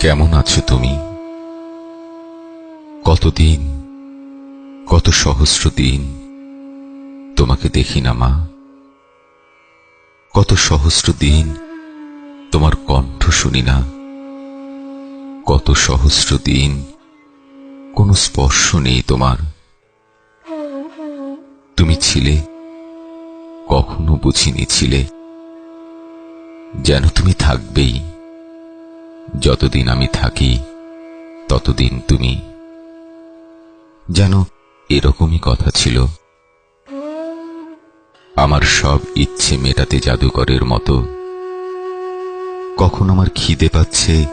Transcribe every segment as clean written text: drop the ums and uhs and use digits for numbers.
কেমন আছো তুমি? কতদিন, কত সহস্র দিন তোমাকে দেখি না মা। কত সহস্র দিন তোমার কণ্ঠ শুনি না। কত সহস্র দিন কোনো স্পর্শ নেই তোমার। তুমি ছিলে, কখনো বুঝিনি ছিলে, যেন তুমি থাকবেই। যতদিন আমি থাকি ততদিন তুমি। যেন এরকমই কথা ছিল। আমার সব ইচ্ছে মেটাতে জাদুকরের মতো। কখন আমার খিদে পাচ্ছে,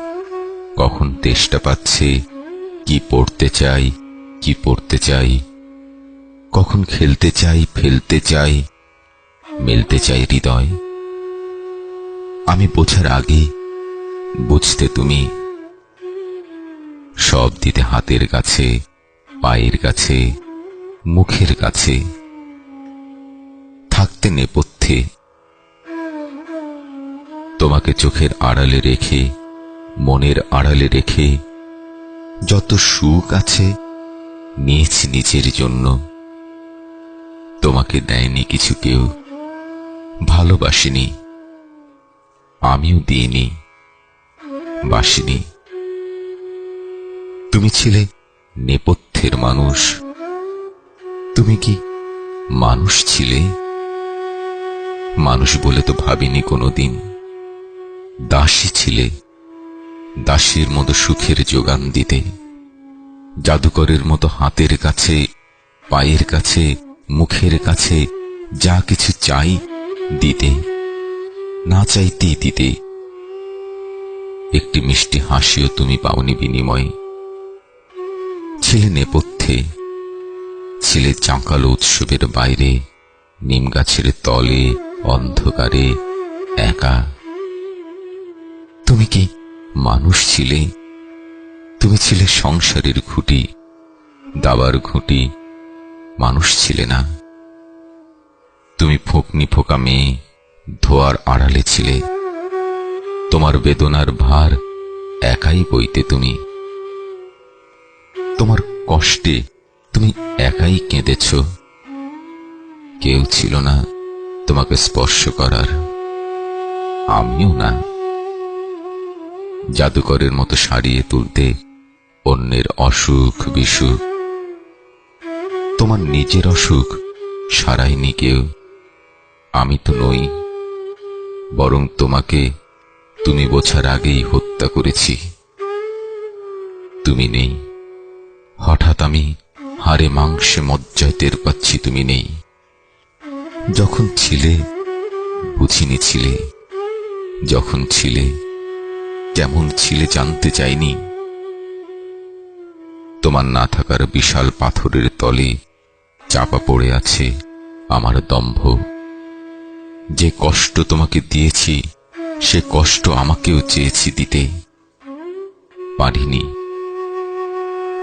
কখন তেষ্টা পাচ্ছে, কি পড়তে চাই, কি পড়তে চাই, কখন খেলতে চাই, ফেলতে চাই, মেলতে চাই হৃদয়। আমি বোঝার আগে বুঝতে তুমি। সব দিতে হাতের কাছে, পায়ের কাছে, মুখের কাছে, থাকতে নেপথ্যে। তোমাকে চোখের আড়ালে রেখে, মনের আড়ালে রেখে, যত সুখ আছে নিয়েছি নিজের জন্য। তোমাকে দেয়নি কিছু কেউ, ভালোবাসিনি, আমিও দিইনি, বাসিনি। তুমি ছিলে নেপথ্যের মানুষ। তুমি কি মানুষ ছিলে? মানুষ বলে তো ভাবিনি কোনোদিন। দাসী ছিলে, দাসীর মতো সুখের যোগান দিতে, জাদুকরের মতো হাতের কাছে, পায়ের কাছে, মুখের কাছে যা কিছু চাই দিতে, না চাইতেই দিতে। একটি মিষ্টি হাসিও তুমি পাওনি বিনিময়ে। ছিলে নেপথ্যে, ছিলে চাঁকালো উৎসবের বাইরে, নিম গাছের তলে, অন্ধকারে, একা। তুমি কি মানুষ ছিলে? তুমি ছিলে সংসারের খুঁটি, দাবার ঘুঁটি, মানুষ ছিলে না। তুমি ফোকনি ফোকা মেয়ে, ধোয়ার আড়ালে ছিলে। তোমার বেদনার ভার একাই বইতে তুমি। তোমার কষ্টে তুমি একাই কেঁদেছ। কেউ ছিল না তোমাকে স্পর্শ করার, আমিও না। জাদুকরের মতো সারিয়ে তুলতে অন্যের অসুখ বিসুখ। তোমার নিজের অসুখ সারাইনি কেউ। আমি তো নই, বরং তোমাকে তুমি বোঝার আগেই হত্যা করেছি। তুমি নেই, হঠাৎ আমি হাড়ে মাংসে মজ্জায় টের পাচ্ছি তুমি নেই। যখন ছিলে বুঝিনি ছিলে, যখন ছিলে কেমন ছিলে জানতে চাইনি। তোমার না থাকার বিশাল পাথরের তলে চাপা পড়ে আছে আমার দম্ভ। যে কষ্ট তোমাকে দিয়েছি সে কষ্ট আমাকেও চেয়েছি দিতে, পারিনি।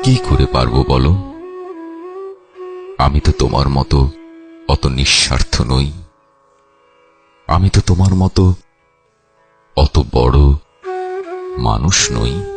কি করে পারবো বলো? আমি তো তোমার মতো অত নিঃস্বার্থ নই। আমি তো তোমার মতো অত বড় মানুষ নই।